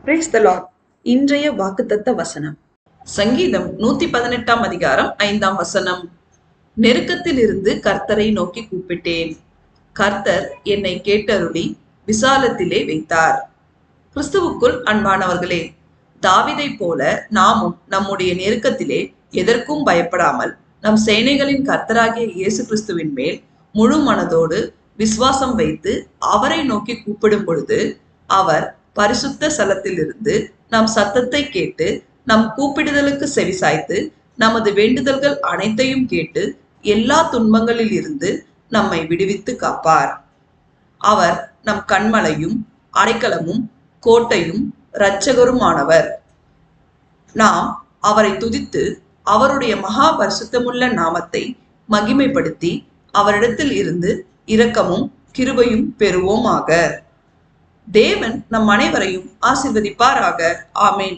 Praise the Lord. இன்றைய வாக்குத்தத்த வசனம் சங்கீதம் 118 அதிகாரம் 5 வசனம். நெருக்கத்தில் இருந்து கர்த்தரை நோக்கி கூப்பிட்டேன், கர்த்தர் என்னை கேட்டருளி விசாலத்திலே வைத்தார். கிறிஸ்துவுக்குள் அன்பானவர்களே, தாவீதை போல நாமும் நம்முடைய நெருக்கத்திலே எதற்கும் பயப்படாமல் நம் சேனைகளின் கர்த்தராகிய இயேசு கிறிஸ்துவின் மேல் முழு மனதோடு விசுவாசம் வைத்து அவரை நோக்கி கூப்பிடும் பொழுது அவர் பரிசுத்த ஸ்தலத்திலிருந்து நம் சத்தத்தை கேட்டு நம் கூப்பிடுதலுக்கு செவிசாய்த்து நமது வேண்டுதல்கள் அனைத்தையும் கேட்டு எல்லா துன்பங்களில் இருந்து நம்மை விடுவித்து காப்பார். அவர் நம் கண்மலையும் அடைக்கலமும் கோட்டையும் இரட்சகருமானவர். நாம் அவரை துதித்து அவருடைய மகா பரிசுத்தமுள்ள நாமத்தை மகிமைப்படுத்தி அவரிடத்தில் இருந்து இரக்கமும் கிருபையும் பெறுவோமாக. தேவன் நம் அனைவரையும் ஆசீர்வதிப்பாராக. ஆமேன்.